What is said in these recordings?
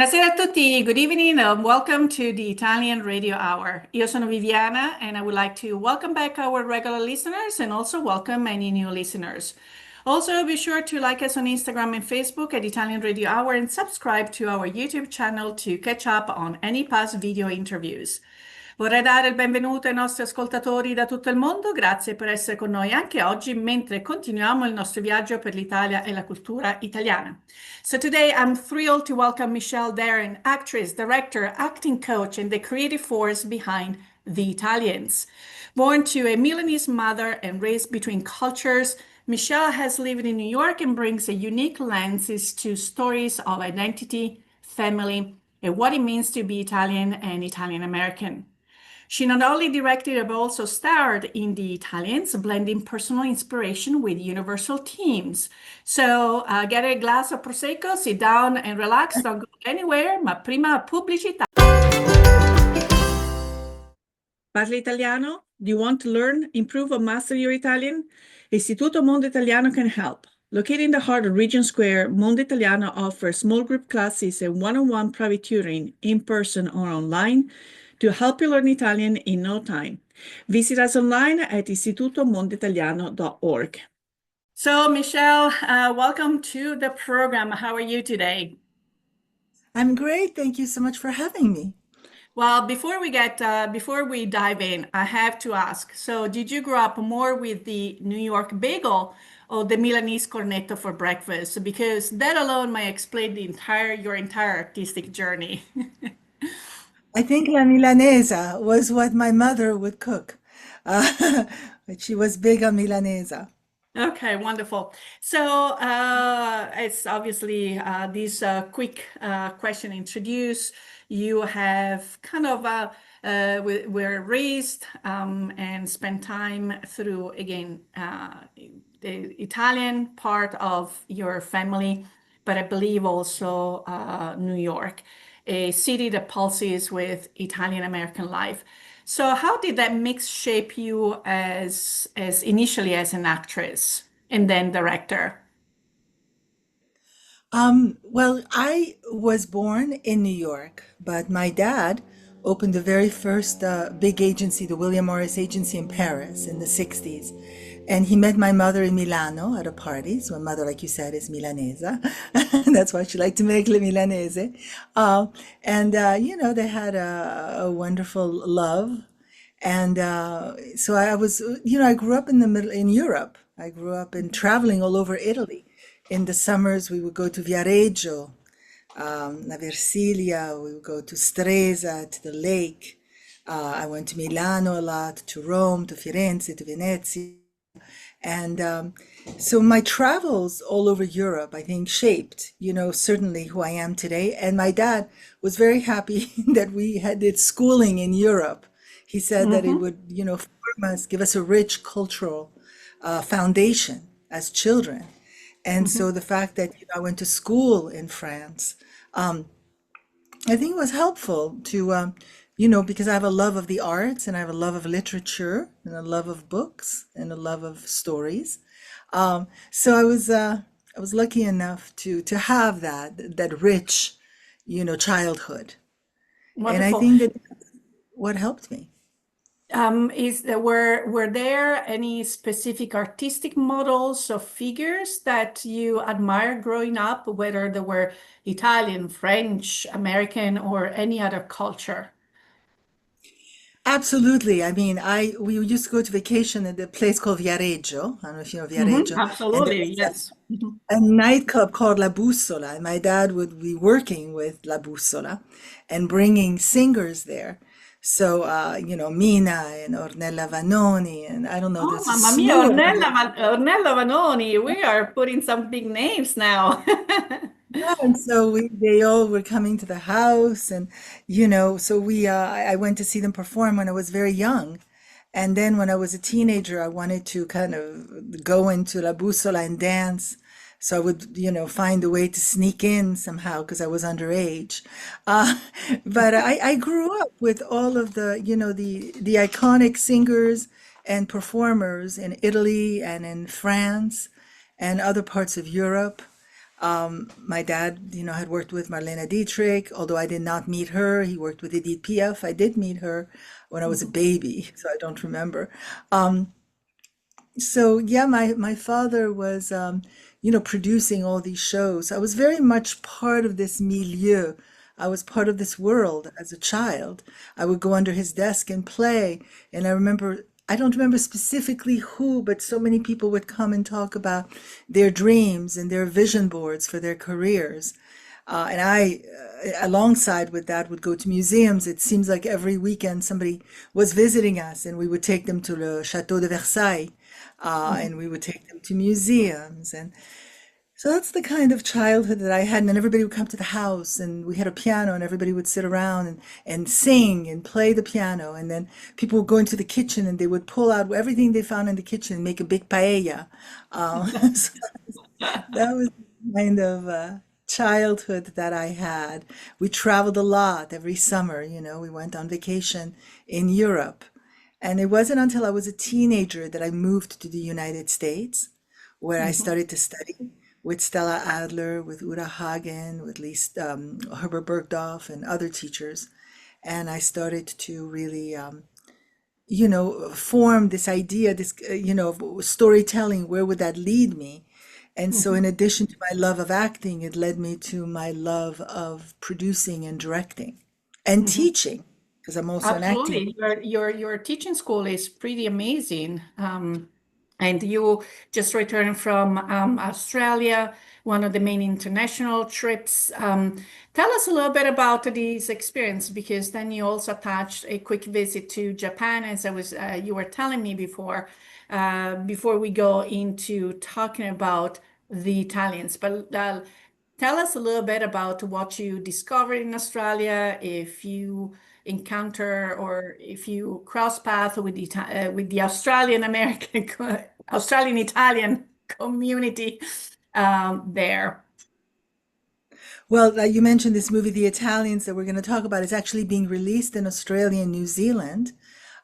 Buonasera a tutti. Good evening. Welcome to the Italian Radio Hour. Io sono Viviana, and I would like to welcome back our regular listeners and also welcome any new listeners. Also, be sure to like us on Instagram and Facebook at Italian Radio Hour and subscribe to our YouTube channel to catch up on any past video interviews. Vorrei dare il benvenuto ai nostri ascoltatori da tutto il mondo. Grazie per essere con noi anche oggi mentre continuiamo il nostro viaggio per l'Italia e la cultura italiana. So today I'm thrilled to welcome Michelle Darren, actress, director, acting coach, and the creative force behind The Italians. Born to a Milanese mother and raised between cultures, Michelle has lived in New York and brings a unique lenses to stories of identity, family, and what it means to be Italian and Italian American. She not only directed but also starred in The Italians, blending personal inspiration with universal themes. So get a glass of Prosecco, sit down and relax, don't go anywhere, ma prima pubblicità. Parli italiano? Do you want to learn, improve, or master your Italian? Istituto Mondo Italiano can help. Located in the heart of Regent Square, Mondo Italiano offers small group classes and one-on-one private tutoring in person or online to help you learn Italian in no time. Visit us online at istitutomonditaliano.org. So, Michelle, welcome to the program. How are you today? I'm great. Thank you so much for having me. Well, before we dive in, I have to ask. So, did you grow up more with the New York bagel or the Milanese cornetto for breakfast? Because that alone might explain your entire artistic journey. I think la milanesa was what my mother would cook. Uh, she was big on milanesa. Okay, wonderful. So it's obviously this quick question introduce. You have kind of were raised and spent time through again the Italian part of your family, but I believe also New York, a city that pulses with Italian American life. So how did that mix shape you as initially as an actress and then director? Well, I was born in New York, but my dad opened the very first big agency, the William Morris Agency in Paris in the 60s. And he met my mother in Milano at a party. So my mother, like you said, is Milanese. That's why she liked to make le Milanese. They had a wonderful love. And so I was, I grew up in the middle, in Europe. I grew up in traveling all over Italy. In the summers, we would go to Viareggio, La Versilia, we would go to Stresa, to the lake. I went to Milano a lot, to Rome, to Firenze, to Venezia. And so my travels all over Europe, I think, shaped, certainly who I am today. And my dad was very happy that we had did schooling in Europe. He said that it Mm-hmm. would, form us, give us a rich cultural foundation as children. And Mm-hmm. so the fact that I went to school in France, I think it was helpful to, because I have a love of the arts and I have a love of literature and a love of books and a love of stories. So I was lucky enough to have that rich, childhood. And I Wonderful. think that what helped me. Were there any specific artistic models or figures that you admired growing up, whether they were Italian, French, American, or any other culture? Absolutely. I mean, I we used to go to vacation at a place called Viareggio. I don't know if you know Hmm. Viareggio. And there Absolutely, was yes. Mhm. a nightclub called La Bussola, and my dad would be working with La Bussola and bringing singers there. So, Mina and Ornella Vanoni, and I don't know, Oh, there's a mamma mia, slew of other. Ornella Vanoni, we are putting some big names now. Yeah, and so they all were coming to the house, and so I went to see them perform when I was very young, and then when I was a teenager, I wanted to kind of go into La Bussola and dance, so I would find a way to sneak in somehow because I was underage, uh, but I grew up with all of the iconic singers and performers in Italy and in France and other parts of Europe. My dad, had worked with Marlene Dietrich, although I did not meet her. He worked with Edith Piaf. I did meet her when I was a Mhm. baby, so I don't remember. So yeah, my father was, producing all these shows. I was very much part of this milieu. I was part of this world as a child. I would go under his desk and play. And I don't remember specifically who, but so many people would come and talk about their dreams and their vision boards for their careers. And I, alongside with that, would go to museums. It seems like every weekend somebody was visiting us, and we would take them to the Chateau de Versailles, Mhm. and we would take them to museums. And so that's the kind of childhood that I had. And then everybody would come to the house, and we had a piano, and everybody would sit around and sing and play the piano. And then people would go into the kitchen, and they would pull out everything they found in the kitchen and make a big paella. So that was the kind of childhood that I had. We traveled a lot every summer, we went on vacation in Europe. And it wasn't until I was a teenager that I moved to the United States, where I Mhm. started to study with Stella Adler, with Uta Hagen, with Herbert Bergdorf, and other teachers. And I started to really, form this idea, this, of storytelling. Where would that lead me? And so, in Mhm. addition to my love of acting, it led me to my love of producing and directing and Mhm. teaching, because I'm also an acting. Absolutely. Your teaching school is pretty amazing. And you just returned from Australia, one of the main international trips. Tell us a little bit about this experience, because then you also attached a quick visit to Japan, as you were telling me before we go into talking about the Italians. But tell us a little bit about what you discovered in Australia, if you encounter or if you cross path with with the Australian American Australian Italian community there. Well, you mentioned this movie, The Italians, that we're going to talk about. Is actually being released in Australia and New Zealand.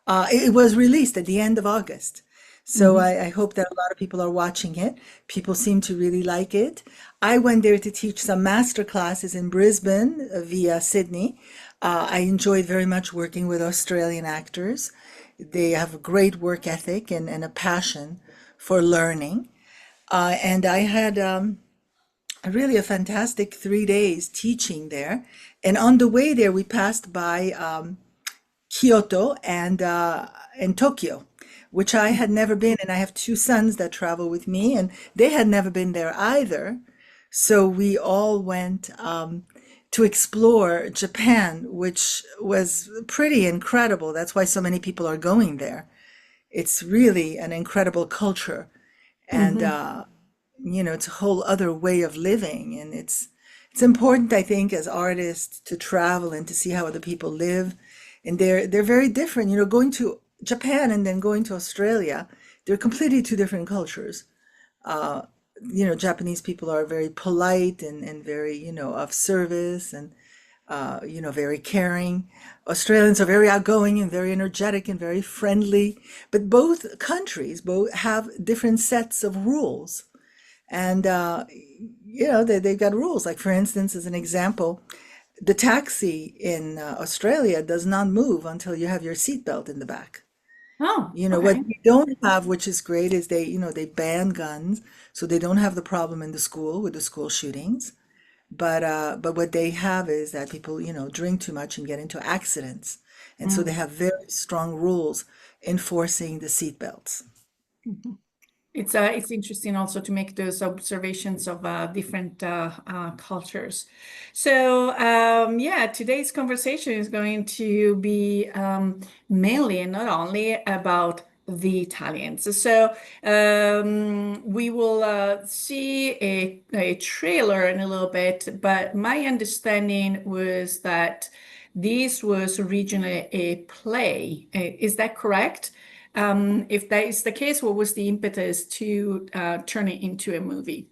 It was released at the end of August. So Mhm. I hope that a lot of people are watching it. People seem to really like it. I went there to teach some master classes in Brisbane via Sydney. I enjoyed very much working with Australian actors. They have a great work ethic and a passion for learning. And I had really a fantastic 3 days teaching there. And on the way there, we passed by Kyoto and Tokyo, which I had never been, and I have two sons that travel with me, and they had never been there either. So we all went to explore Japan, which was pretty incredible. That's why so many people are going there. It's really an incredible culture, and Mhm. it's a whole other way of living, and it's important, I think, as artists to travel and to see how other people live, and they're very different. Going to Japan and then going to Australia, they're completely two different cultures. Uh, Japanese people are very polite and very, of service and very caring. Australians are very outgoing and very energetic and very friendly. But both countries both have different sets of rules. And, they've got rules. Like, for instance, as an example, the taxi in Australia does not move until you have your seatbelt in the back. Oh, What okay. they don't have, which is great, is they ban guns, so they don't have the problem in the school with the school shootings. But what they have is that people, drink too much and get into accidents. And so they Mm. have very strong rules enforcing the seat belts. Mhm. It's interesting also to make those observations of different cultures. So yeah, today's conversation is going to be mainly and not only about the Italians. So we will see a trailer in a little bit, but my understanding was that this was originally a play. Is that correct? If that is the case, what was the impetus to turn it into a movie?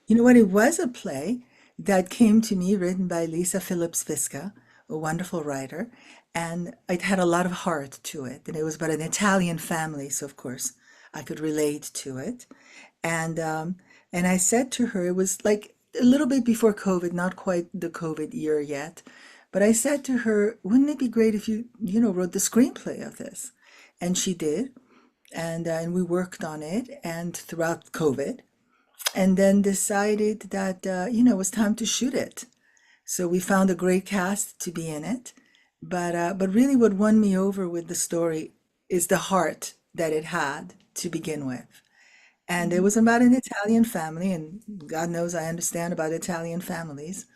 You know what? It was a play that came to me written by Lisa Phillips Visca, a wonderful writer, and it had a lot of heart to it. And it was about an Italian family, so of course I could relate to it. And um, And I said to her, it was like a little bit before COVID, not quite the COVID year yet, but I said to her, wouldn't it be great if you wrote the screenplay of this? And she did, and we worked on it, and throughout COVID, and then decided that it was time to shoot it. So we found a great cast to be in it, but really, what won me over with the story is the heart that it had to begin with. And it Mhm. was about an Italian family, and God knows I understand about Italian families.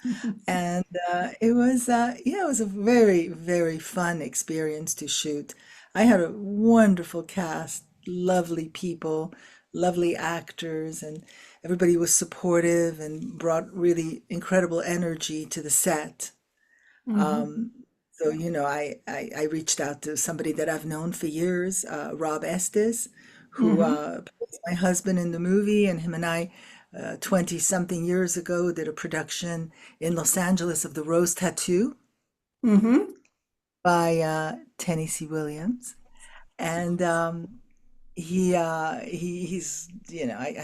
And it was a very, very fun experience to shoot. I had a wonderful cast, lovely people, lovely actors, and everybody was supportive and brought really incredible energy to the set. Mhm. Um, so I reached out to somebody that I've known for years, Rob Estes, who Mhm. plays my husband in the movie, and him and I, 20 something years ago, did a production in Los Angeles of The Rose Tattoo Mhm. by Tennessee Williams. And I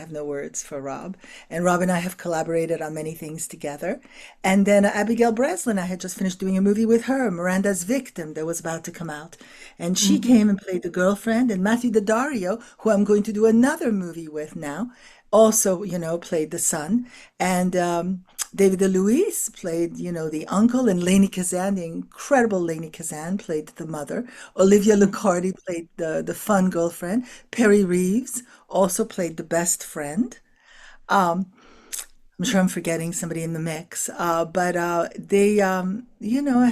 have no words for Rob. And Rob and I have collaborated on many things together. And then Abigail Breslin, I had just finished doing a movie with her, Miranda's Victim, that was about to come out. And she Mhm. came and played the girlfriend. And Matthew Daddario, who I'm going to do another movie with now, also, played the son. And David DeLuise played, the uncle, and Lainey Kazan, the incredible Lainey Kazan, played the mother. Olivia Mhm. Lucardi played the fun girlfriend. Perry Reeves also played the best friend. Um, I'm sure I'm forgetting somebody in the mix, but I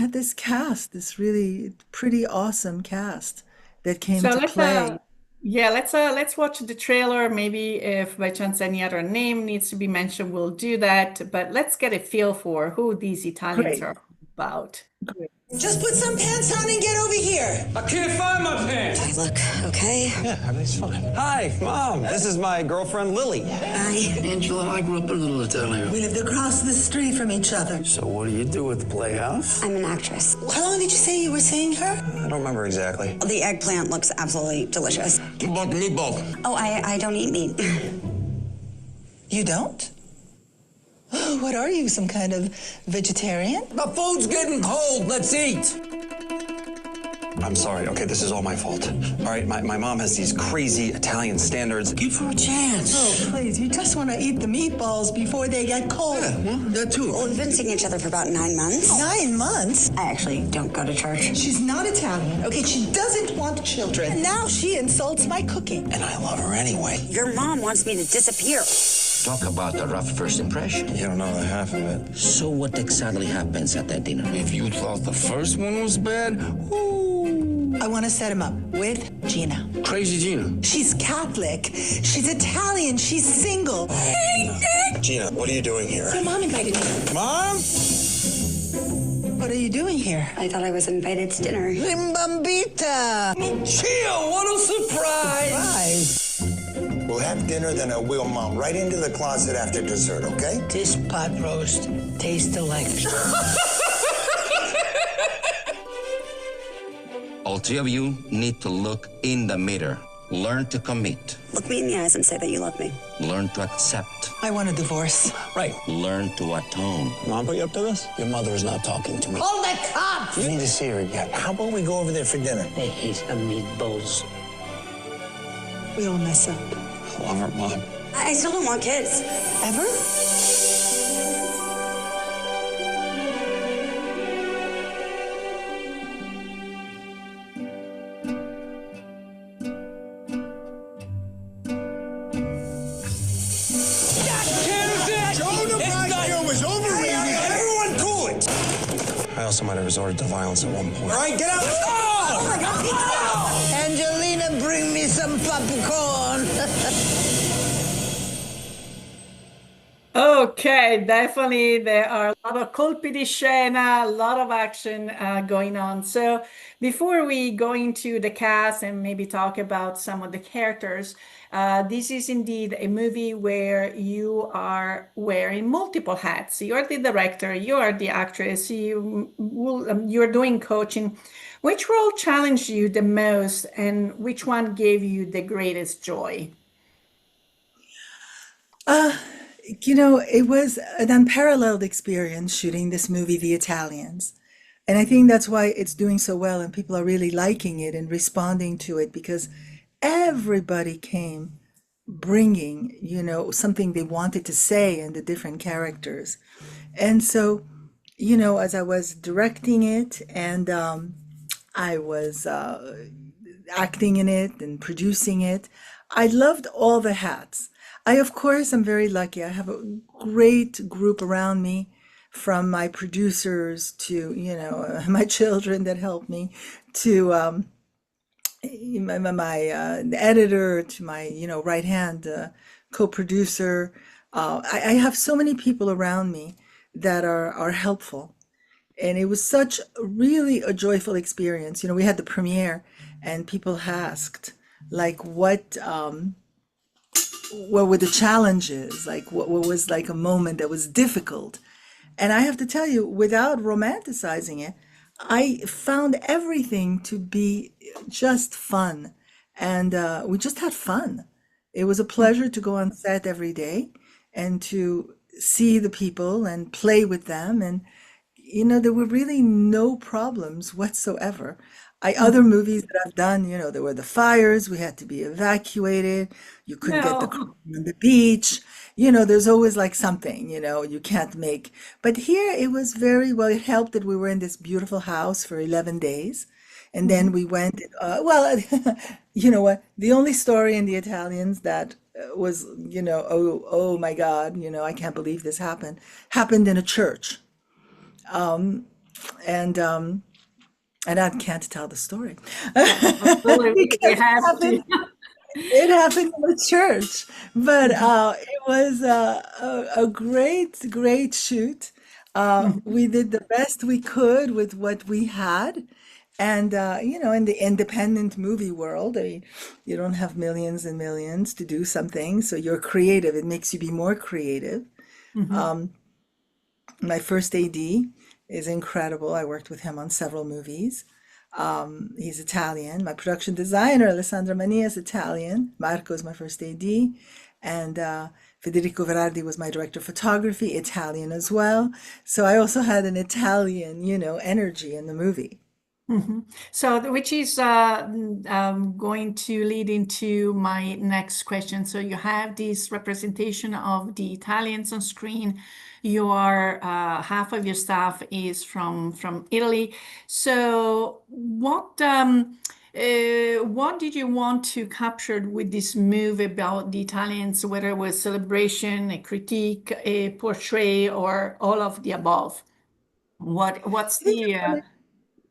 had this cast, this really pretty awesome cast that came So to play. let's watch the trailer. Maybe if by chance any other name needs to be mentioned, we'll do that. But let's get a feel for who these Italians Great, are about. great. Just put some pants on and get over here. I can't find my pants. I look okay. Yeah, everything's fine. Hi, Mom. This is my girlfriend, Lily. Hi. Angela and I grew up in Little Italy. We lived across the street from each other. So what do you do at the Playhouse? I'm an actress. How long did you say you were seeing her? I don't remember exactly. The eggplant looks absolutely delicious. What about the meatball? Oh, I don't eat meat. You don't? Oh, what are you, some kind of vegetarian? The food's getting cold. Let's eat. I'm sorry. Okay, this is all my fault. All right, my mom has these crazy Italian standards. Give her a chance. Oh, please, you just want to eat the meatballs before they get cold. Yeah, well, that too. Well, we've been seeing each other for about 9 months. 9 months? I actually don't go to church. She's not Italian, okay? She doesn't want children. And now she insults my cooking. And I love her anyway. Your mom wants me to disappear. Talk about a rough first impression. You don't know the half of it. So what exactly happens at that dinner? If you thought the first one was bad, ooh. I want to set him up with Gina. Crazy Gina. She's Catholic. She's Italian. She's single. Gina, what are you doing here? Your mom invited me. Mom? What are you doing here? I thought I was invited to dinner. Rimbambita. Chill, what a surprise. We'll have dinner, then I wheel Mom right into the closet after dessert, okay? This pot roast tastes delightful. All three of you need to look in the mirror. Learn to commit. Look me in the eyes and say that you love me. Learn to accept. I want a divorce. Right. Learn to atone. Mom put you up to this? Your mother is not talking to me. Call the cops! You need to see her again. How about we go over there for dinner? They hate the meatballs. We all mess up. I love her, Mom. I still don't want kids. Ever? Everyone cool it! I also might have resorted to violence at one point. All right, get out! Angelina, bring me some popcorn. Okay, definitely there are a lot of colpi di scena, a lot of action going on. So before we go into the cast and maybe talk about some of the characters, this is indeed a movie where you are wearing multiple hats. You're the director, you are the actress, you're doing coaching. Which role challenged you the most, and which one gave you the greatest joy? Uh, it was an unparalleled experience shooting this movie, The Italians. And I think that's why it's doing so well and people are really liking it and responding to it because everybody came bringing, something they wanted to say and the different characters. And so, as I was directing it and I was acting in it and producing it. I loved all the hats. Of course, I'm very lucky. I have a great group around me, from my producers to, my children that help me, to my editor, to my, right hand co-producer. I have so many people around me that are helpful. And it was such really a joyful experience. We had the premiere and people asked like what were the challenges? Like what was like a moment that was difficult? And I have to tell you, without romanticizing it, I found everything to be just fun. And we just had fun. It was a pleasure to go on set every day and to see the people and play with them. And there were really no problems whatsoever. Other movies that I've done, there were the fires, we had to be evacuated, you couldn't get the crew No. on the beach. There's always like something, you can't make. But here it was very well, it helped that we were in this beautiful house for 11 days. And then we went, well, you know what? The only story in The Italians that was, oh my God, I can't believe this happened in a church. And I can't tell the story Absolutely, we because have to. it happened in the church. But it was a great shoot. We did the best we could with what we had. And in the independent movie world, I mean, you don't have millions and millions to do something, so you're creative. It makes you be more creative. Mhm. My first AD is incredible. I worked with him on several movies. He's Italian. My production designer, Alessandra Mania, is Italian. Marco is my first AD. And Federico Verardi was my director of photography, Italian as well. So I also had an Italian, energy in the movie. So, which is going to lead into my next question. So, you have this representation of the Italians on screen. Your half of your staff is from Italy. So, what did you want to capture with this move about the Italians? Whether it was celebration, a critique, a portray, or all of the above? What's I think the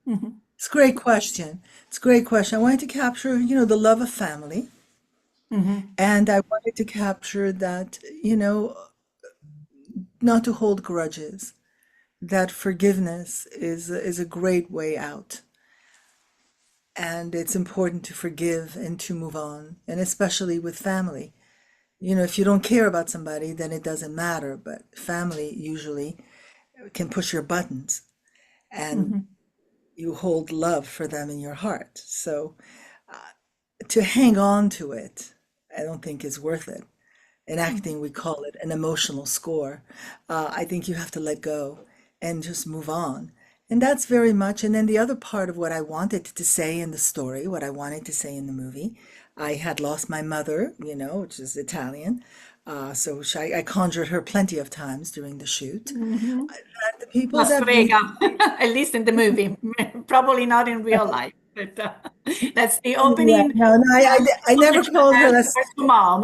mhm, it's a great question. It's a great question. I wanted to capture, the love of family. mhm, And I wanted to capture that, not to hold grudges, that forgiveness is a great way out. And it's important to forgive and to move on, and especially with family. If you don't care about somebody, then it doesn't matter. But family usually can push your buttons, and mhm. you hold love for them in your heart. So to hang on to it, I don't think is worth it. In acting, we call it an emotional score. I think you have to let go and just move on. And that's very much. And then the other part of what I wanted to say in the story, what I wanted to say in the movie, I had lost my mother, which is Italian. I conjured her plenty of times during the shoot. Mhm. That the people La that we, strega, at least in the movie, probably not in real life, but that's the yeah, opening no, no, I that never you called her have La towards your mom.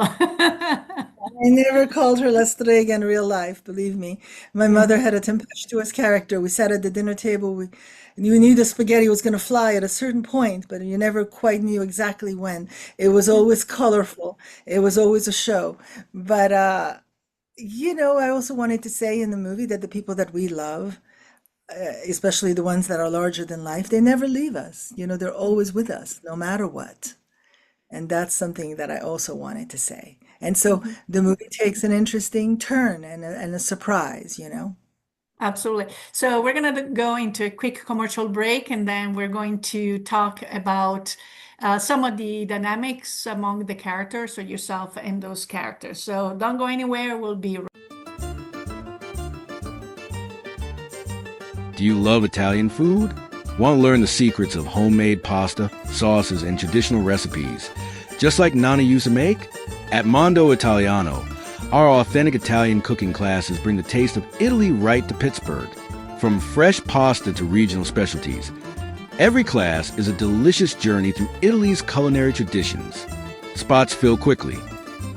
I never called her La Strega in real life, believe me. My mother Mhm. had a tempestuous character. We sat at the dinner table. You knew the spaghetti was going to fly at a certain point, but you never quite knew exactly when. It was always colorful. It was always a show. But, I also wanted to say in the movie that the people that we love, especially the ones that are larger than life, they never leave us. They're always with us, no matter what. And that's something that I also wanted to say. And so Mhm. the movie takes an interesting turn and a surprise. Absolutely. So we're going to go into a quick commercial break and then we're going to talk about some of the dynamics among the characters, so yourself and those characters. So don't go anywhere. We'll be. Do you love Italian food? Want to learn the secrets of homemade pasta, sauces, and traditional recipes, just like Nana used to make? At Mondo Italiano, our authentic Italian cooking classes bring the taste of Italy right to Pittsburgh. From fresh pasta to regional specialties, every class is a delicious journey through Italy's culinary traditions. Spots fill quickly,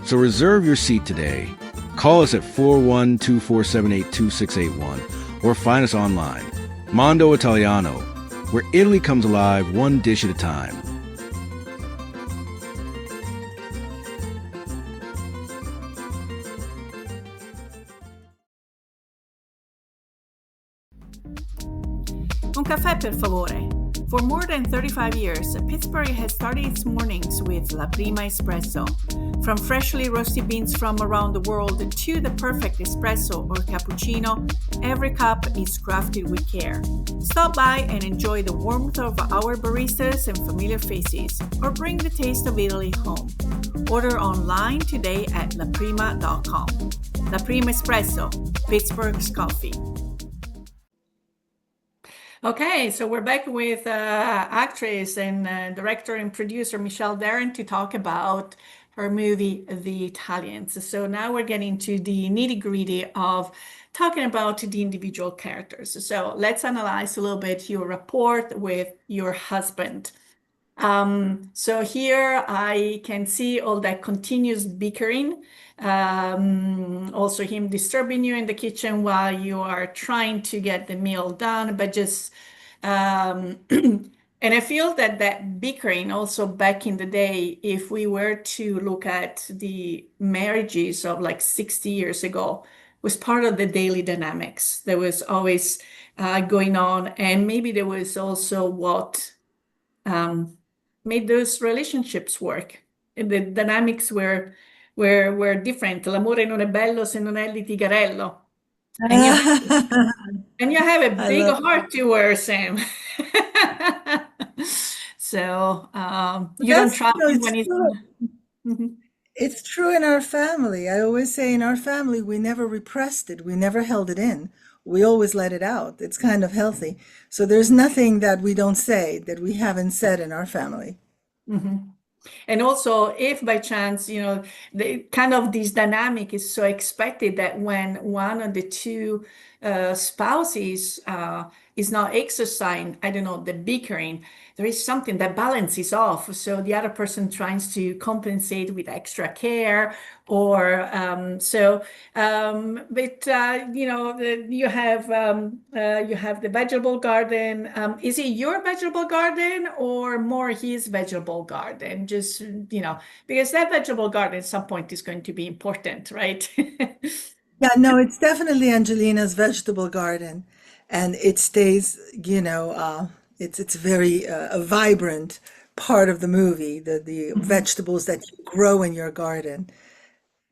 so reserve your seat today. Call us at 412-478-2681 or find us online. Mondo Italiano, where Italy comes alive one dish at a time. Un caffè, per favore. For more than 35 years, Pittsburgh has started its mornings with La Prima Espresso. From freshly roasted beans from around the world to the perfect espresso or cappuccino, every cup is crafted with care. Stop by and enjoy the warmth of our baristas and familiar faces, or bring the taste of Italy home. Order online today at laprima.com. La Prima Espresso, Pittsburgh's coffee. Okay, so we're back with actress and director and producer Michelle Darren to talk about her movie, The Italians. So now we're getting to the nitty-gritty of talking about the individual characters. So let's analyze a little bit your rapport with your husband. So here I can see all that continuous bickering, also him disturbing you in the kitchen while you are trying to get the meal done, but just, and I feel that that bickering also back in the day, if we were to look at the marriages of like 60 years ago, was part of the daily dynamics. There was always going on, and maybe there was also what made those relationships work. And the dynamics were different. L'amore non è bello se non è litigarello. And you have a big heart to wear, Sam. So you don't trust him when he's. Mhm. It's true in our family. I always say in our family, we never repressed it. We never held it in. We always let it out. It's kind of healthy. So there's nothing that we don't say that we haven't said in our family. Mm-hmm. And also, if by chance, the kind of this dynamic is so expected that when one of the two spouses is not exercising, I don't know, the bickering, there is something that balance is off. So the other person tries to compensate with extra care, or you have the vegetable garden. Is it your vegetable garden or more his vegetable garden? Just because that vegetable garden at some point is going to be important, right? Yeah, no, it's definitely Angelina's vegetable garden, and it stays, it's very a vibrant part of the movie, the vegetables that you grow in your garden.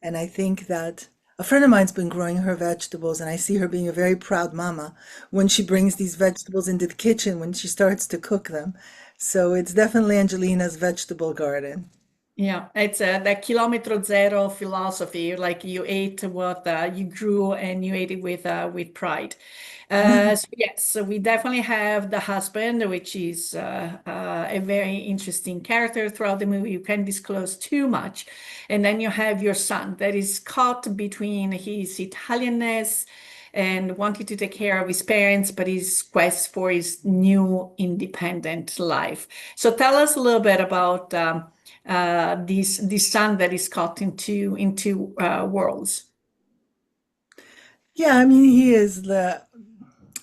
And I think that a friend of mine's been growing her vegetables, and I see her being a very proud mama when she brings these vegetables into the kitchen when she starts to cook them. So it's definitely Angelina's vegetable garden. Yeah, it's that kilometro zero philosophy. Like you ate what you grew, and you ate it with pride. So yes, so we definitely have the husband, which is a very interesting character throughout the movie. You can't disclose too much, and then you have your son that is caught between his Italianness and wanting to take care of his parents, but his quest for his new independent life. So tell us a little bit about this son that is caught into worlds. Yeah, I mean, he is the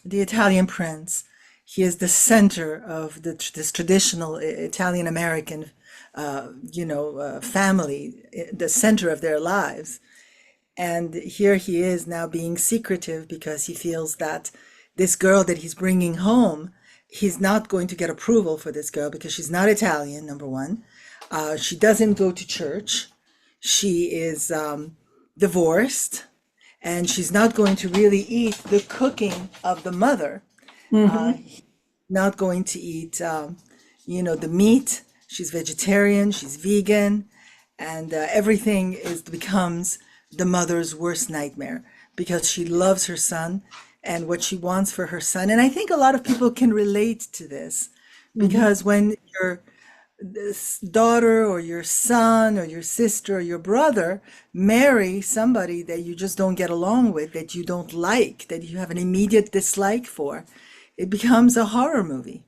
Italian prince. He is the center of this traditional Italian American, family, the center of their lives. And here he is now being secretive because he feels that this girl that he's bringing home, he's not going to get approval for this girl because she's not Italian, number one. She doesn't go to church. She is divorced, and she's not going to really eat the cooking of the mother. Not going to eat, the meat She's vegetarian, she's vegan, and everything becomes the mother's worst nightmare because she loves her son and what she wants for her son. And I think a lot of people can relate to this because when your daughter or your son or your sister or your brother marry somebody that you just don't get along with, that you don't like, that you have an immediate dislike for, it becomes a horror movie.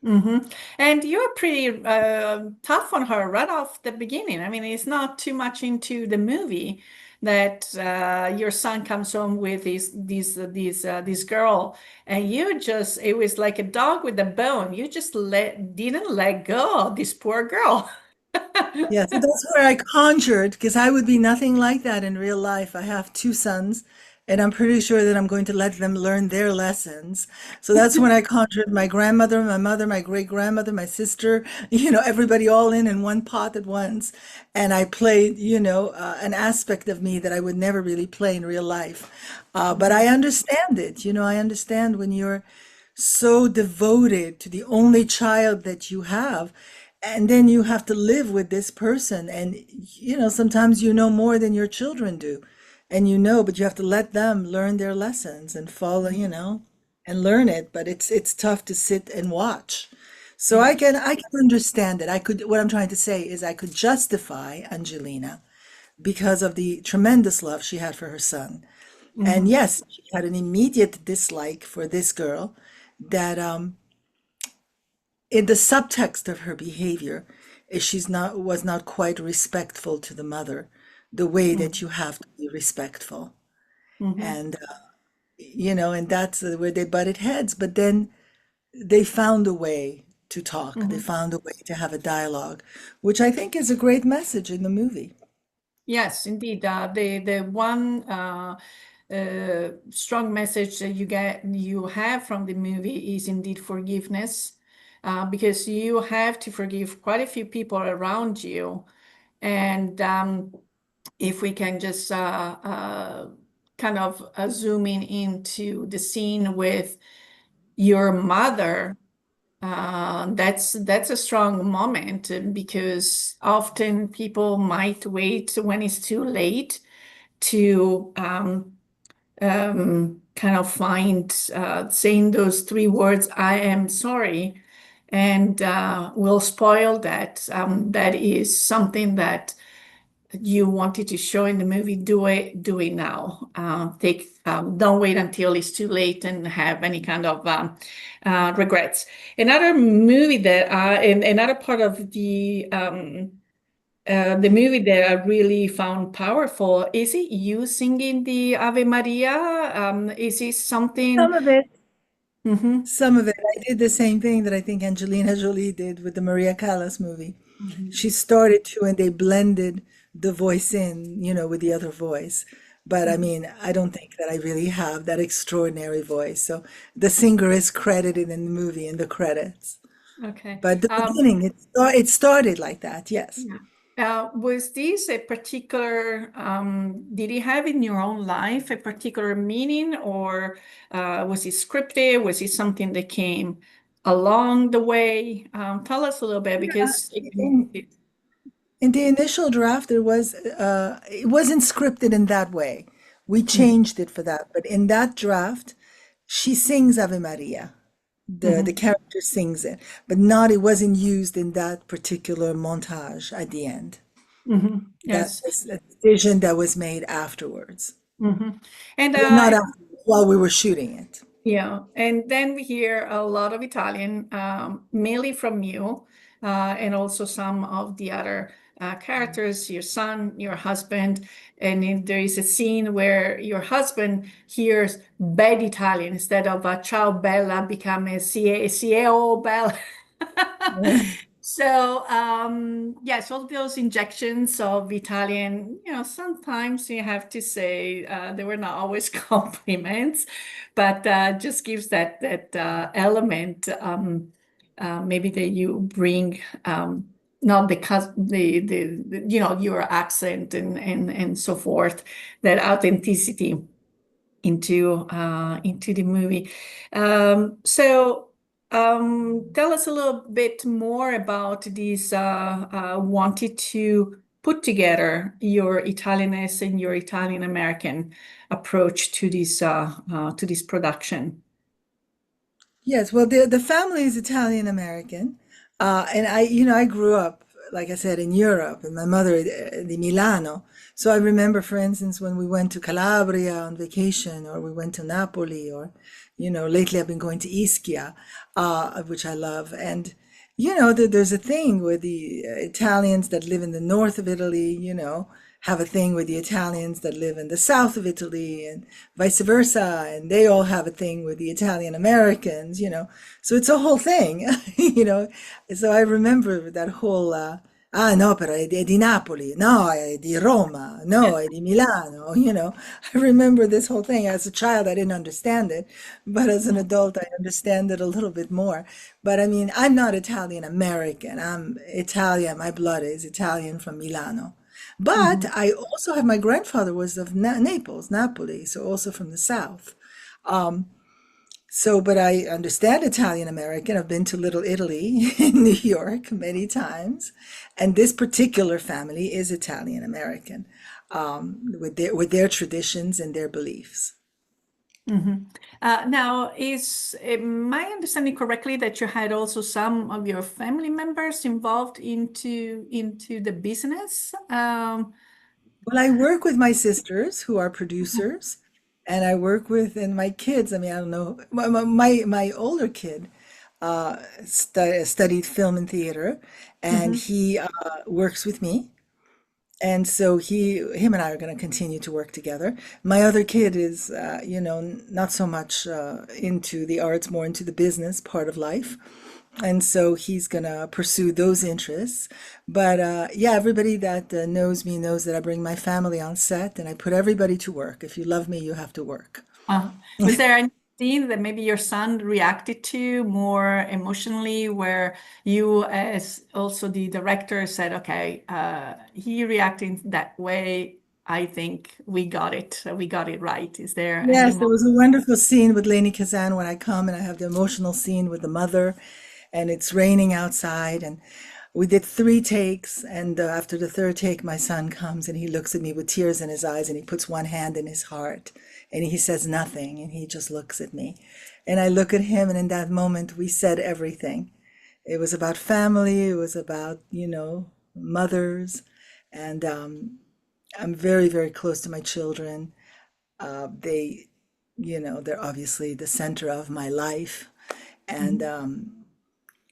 And you're pretty tough on her right off the beginning. I mean, it's not too much into the movie that your son comes home with this girl, and it was like a dog with a bone. You just didn't let go of this poor girl. Yeah, so that's where I conjured because I would be nothing like that in real life. I have two sons, and I'm pretty sure that I'm going to let them learn their lessons. So that's when I conjured my grandmother, my mother, my great grandmother, my sister, everybody all in one pot at once. And I played, an aspect of me that I would never really play in real life. But I understand it. I understand when you're so devoted to the only child that you have and then you have to live with this person and sometimes you know more than your children do and but you have to let them learn their lessons and follow and learn it, but it's tough to sit and watch. So Yeah. I can understand it. What I'm trying to say is I could justify Angelina because of the tremendous love she had for her son. And Mhm. yes, she had an immediate dislike for this girl that in the subtext of her behavior is was not quite respectful to the mother the way that Mhm. you have to be respectful. Mhm. And and that's where they butted heads, but then they found a way to talk. They Mhm. found a way to have a dialogue, which I think is a great message in the movie. Yes, indeed. The one strong message that you have from the movie is indeed forgiveness, because you have to forgive quite a few people around you, and if we can just kind of zooming into the scene with your mother. That's a strong moment because often people might wait when it's too late to kind of find saying those three words, "I am sorry," and will spoil that. That is something that you wanted to show in the movie. Do it now. Don't wait until it's too late and have any kind of regrets. Another movie that in another part of the movie that I really found powerful, is it you singing the Ave Maria? Is it something? Some of it. Mhm. Some of it. I did the same thing that I think Angelina Jolie did with the Maria Callas movie. Mhm. She started to, and they blended the voice in, with the other voice. But I Mhm. mean, I don't think that I really have that extraordinary voice. So the singer is credited in the movie in the credits. Okay. But the beginning, it started like that, yes. Yeah. Was this a particular, did it have in your own life a particular meaning, or was it scripted? Was it something that came along the way? Tell us a little bit because In, in the initial draft, it wasn't scripted in that way. We Mhm. changed it for that. But in that draft, she sings Ave Maria. The Mhm. character sings it, but not it wasn't used in that particular montage at the end. Mhm. That Yes. was a decision that was made afterwards. Mhm. And Well, not afterwards, while we were shooting it. yeah, and then we hear a lot of Italian, mainly from you, and also some of the other characters, your son, your husband. And there is a scene where your husband hears bad Italian instead of ciao bella, become a ciao bella. So, yes, all those injections of Italian, sometimes you have to say they were not always compliments, but just gives that element, maybe that you bring, not because your accent and so forth, that authenticity into the movie. So. Tell us a little bit more about this wanted to put together your Italianness and your Italian American approach to this production. Yes, well, the family is Italian American, and I grew up, like I said, in Europe, and my mother di Milano. So I remember, for instance, when we went to Calabria on vacation, or we went to Napoli, or lately I've been going to Ischia, which I love, and there's a thing where the Italians that live in the north of Italy, have a thing with the Italians that live in the south of Italy and vice versa. And they all have a thing with the Italian Americans, So it's a whole thing, you know. So I remember that whole, ah no, però è di Napoli, no, è di Roma, no, è di Milano, I remember this whole thing. As a child, I didn't understand it, but as an adult, I understand it a little bit more. But I mean, I'm not Italian American. I'm Italian. My blood is Italian from Milano. But Mhm. I also have my grandfather was of Naples, Napoli, so also from the south. Um, but I understand Italian American. I've been to Little Italy in New York many times, and this particular family is Italian American, with their traditions and their beliefs. Mhm. Now, is my understanding correctly that you had also some of your family members involved into the business? Well, I work with my sisters who are producers, and I work with and my kids. I mean, I don't know. My older kid studied film and theater, and Mhm. he works with me. And so him and I are going to continue to work together. My other kid is, not so much into the arts, more into the business part of life. And so he's going to pursue those interests. But yeah, everybody that knows me knows that I bring my family on set and I put everybody to work. If you love me, you have to work. Was there any scene that maybe your son reacted to more emotionally, where you, as also the director, said, "Okay, he reacting that way. I think we got it right." Is there any Yes, there moment? was a wonderful scene with Lainey Kazan when I come, and I have the emotional scene with the mother, and it's raining outside, and we did 3 takes, and after the third take, my son comes and he looks at me with tears in his eyes, and he puts one hand in his heart, and he says nothing, and he just looks at me, and I look at him, and in that moment, we said everything. It was about family, it was about, mothers, and I'm very, very close to my children. They, they're obviously the center of my life, and Mhm. um,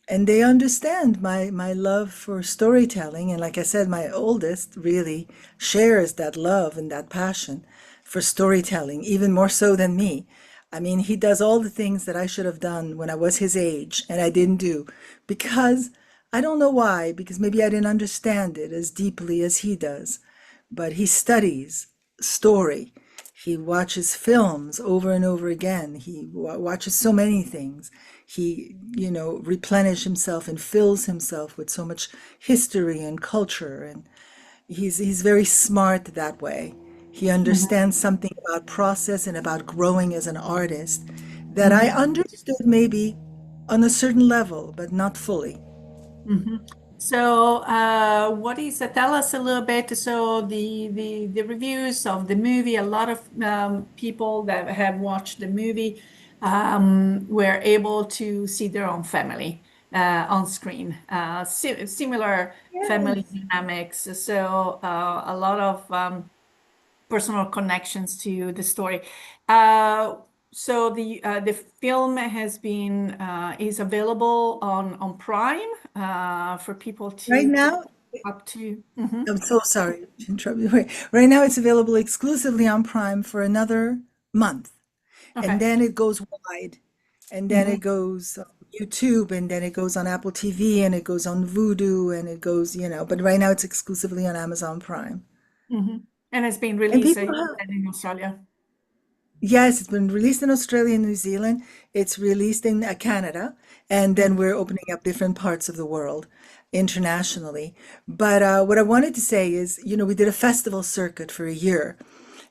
and they understand my love for storytelling. And like I said, my oldest really shares that love and that passion for storytelling, even more so than me. I mean, he does all the things that I should have done when I was his age, and I didn't do because I don't know why, because maybe I didn't understand it as deeply as he does. But he studies story. He watches films over and over again. He watches so many things. He, replenish himself and fills himself with so much history and culture. And he's very smart that way. He Mhm. understands something about process and about growing as an artist that I Mhm. understood maybe on a certain level, but not fully. Mhm. So, what is tell us a little bit? So, the reviews of the movie, a lot of people that have watched the movie were able to see their own family on screen, similar family Yes. dynamics. So, a lot of personal connections to the story. Uh, so the film has been is available on Prime for people Right to now, up to. Mhm. I'm so sorry to interrupt you. Right now, it's available exclusively on Prime for another month, and Okay. then it goes wide, and then it Hmm. goes on YouTube, and then it goes on Apple TV, and it goes on Vudu, and it goes, but right now it's exclusively on Amazon Prime. Hmm. And it's been And released people have, in Australia. yes, it's been released in Australia and New Zealand. It's released in Canada, and then Mhm. we're opening up different parts of the world internationally. But what I wanted to say is, we did a festival circuit for a year.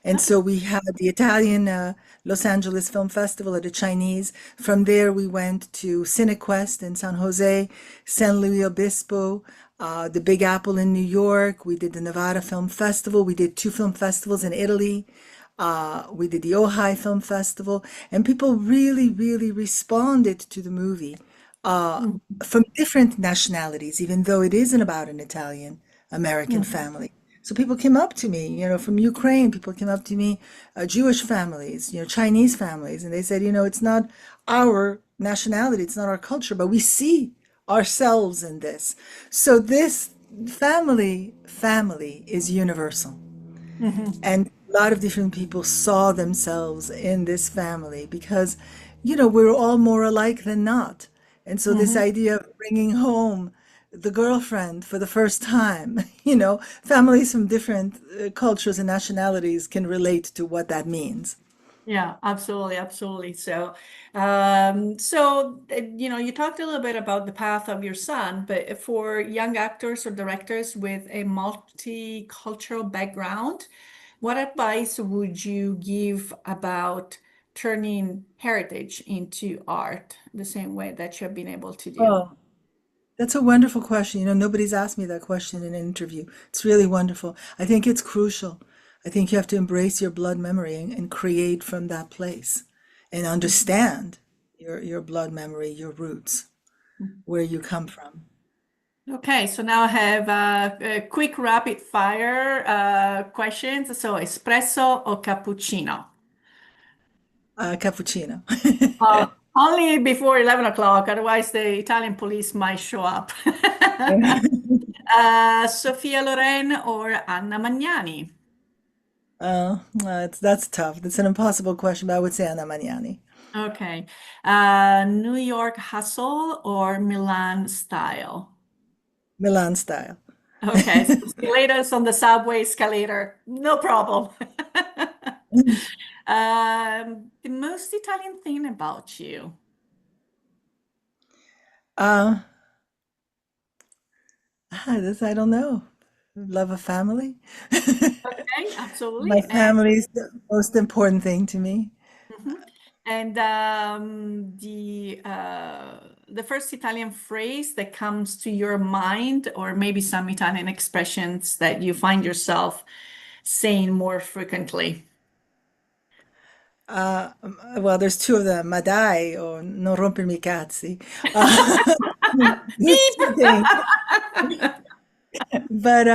And so we had the Italian Los Angeles Film Festival at the Chinese. From there, we went to CineQuest in San Jose, San Luis Obispo, the Big Apple in New York. We did the Nevada Film Festival. We did two film festivals in Italy. We did the Ojai Film Festival, and people really, really responded to the movie from different nationalities, even though it isn't about an Italian American Mhm. family. So people came up to me, from Ukraine, people came up to me, Jewish families, Chinese families, and they said, it's not our nationality, it's not our culture, but we see ourselves in this. So this family is universal. Mhm. And a lot of different people saw themselves in this family because, we're all more alike than not. And so this Mhm. idea of bringing home the girlfriend for the first time, families from different cultures and nationalities can relate to what that means. Yeah, absolutely, absolutely. You talked a little bit about the path of your son, but for young actors or directors with a multicultural background, what advice would you give about turning heritage into art the same way that you've been able to do? Oh, that's a wonderful question. Nobody's asked me that question in an interview. It's really wonderful. I think it's crucial. I think you have to embrace your blood memory and create from that place and understand your blood memory, your roots, where you come from. Okay, so now I have a quick rapid fire questions. So, espresso or cappuccino? Cappuccino. Only before 11 o'clock, otherwise the Italian police might show up. Sofia Loren or Anna Magnani? That's tough. That's an impossible question, but I would say Anna Magnani. Okay. New York hustle or Milan style? Milan style. Okay, so escalators on the subway escalator, no problem. The most Italian thing about you? Uh, this I don't know. Love of family. Okay, My absolutely. family is the most important thing to me. Mhm. And the first Italian phrase that comes to your mind, or maybe some Italian expressions that you find yourself saying more frequently. Well, there's two of them, ma dai or non rompermi i cazzi. Uh, those Beep! two things. But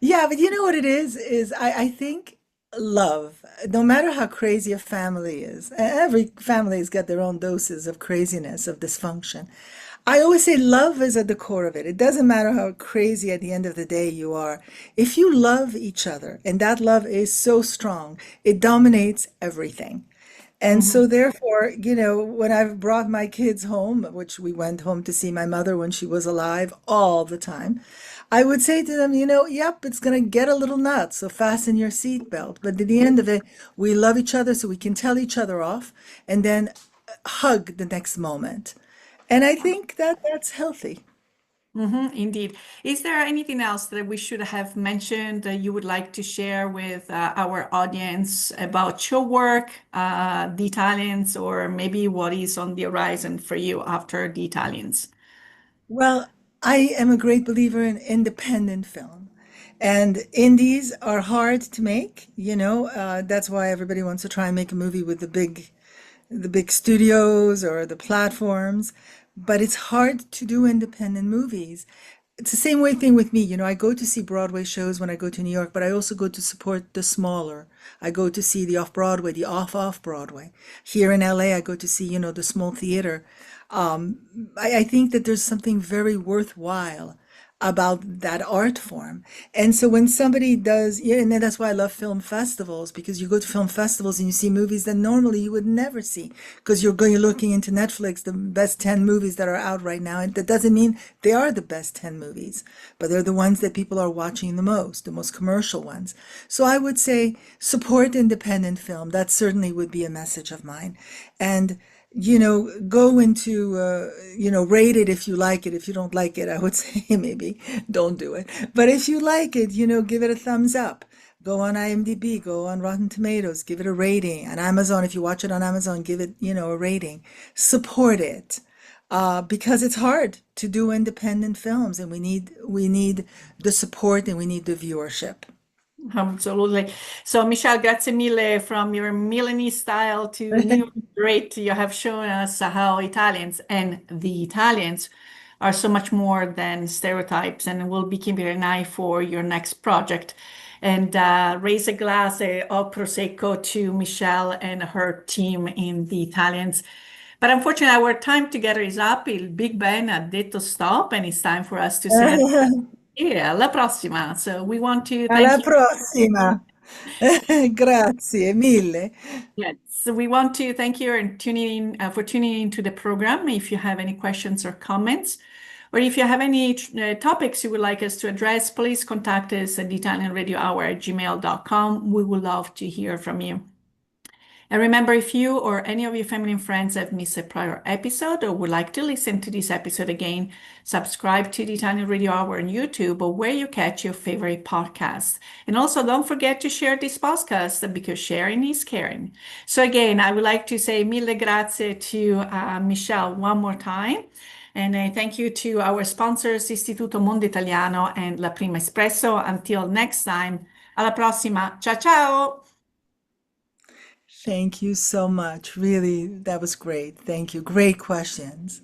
yeah, but you know what it is I think love, no matter how crazy a family is, every family's got their own doses of craziness, of dysfunction. I always say love is at the core of it. It doesn't matter how crazy at the end of the day you are. If you love each other, and that love is so strong, it dominates everything. And so Mhm. therefore, when I've brought my kids home, which we went home to see my mother when she was alive all the time, I would say to them, yep, it's going to get a little nuts, so fasten your seatbelt. But at the end of it, we love each other so we can tell each other off and then hug the next moment. And I think that that's healthy. Indeed. Is there anything else that we should have mentioned that you would like to share with our audience about your work, the Italians, or maybe what is on the horizon for you after the Italians? Well, I am a great believer in independent film. And indies are hard to make, that's why everybody wants to try and make a movie with the big studios or the platforms, but it's hard to do independent movies. It's the same way thing with me. I go to see Broadway shows when I go to New York, but I also go to support the smaller. I go to see the off Broadway, the off Broadway. Here in LA, I go to see, the small theater. I think that there's something very worthwhile about that art form. And so when somebody does, yeah, and that's why I love film festivals, because you go to film festivals and you see movies that normally you would never see, because you're looking into Netflix, the best 10 movies that are out right now. And that doesn't mean they are the best 10 movies, but they're the ones that people are watching the most commercial ones. So I would say support independent film. That certainly would be a message of mine. And go into, rate it if you like it. If you don't like it, I would say maybe don't do it. But if you like it, give it a thumbs up. Go on IMDb, go on Rotten Tomatoes, give it a rating. On Amazon, if you watch it on Amazon, give it, a rating. Support it. Because it's hard to do independent films, and we need the support and we need the viewership. Absolutely. So, Michelle, grazie mille from your Milanese style to New York. Great. You have shown us how Italians and the Italians are so much more than stereotypes, and we'll be keeping an eye for your next project. And raise a glass of Prosecco to Michelle and her team in the Italians. But unfortunately, our time together is up. Il Big Ben ha detto stop, and it's time for us to say yeah, alla prossima. So we want to thank Alla you. prossima. Grazie mille. Yes, so we want to thank you and tuning in for tuning into the program. If you have any questions or comments, or if you have any topics you would like us to address, please contact us at theitalianradiohour@gmail.com. We would love to hear from you. And remember, if you or any of your family and friends have missed a prior episode or would like to listen to this episode again, subscribe to the Italian Radio Hour on YouTube or where you catch your favorite podcasts. And also don't forget to share this podcast because sharing is caring. So again, I would like to say mille grazie to Michelle one more time. And thank you to our sponsors, Istituto Mondo Italiano and La Prima Espresso. Until next time, alla prossima. Ciao, ciao. Thank you so much. Really, that was great. Thank you. Great questions.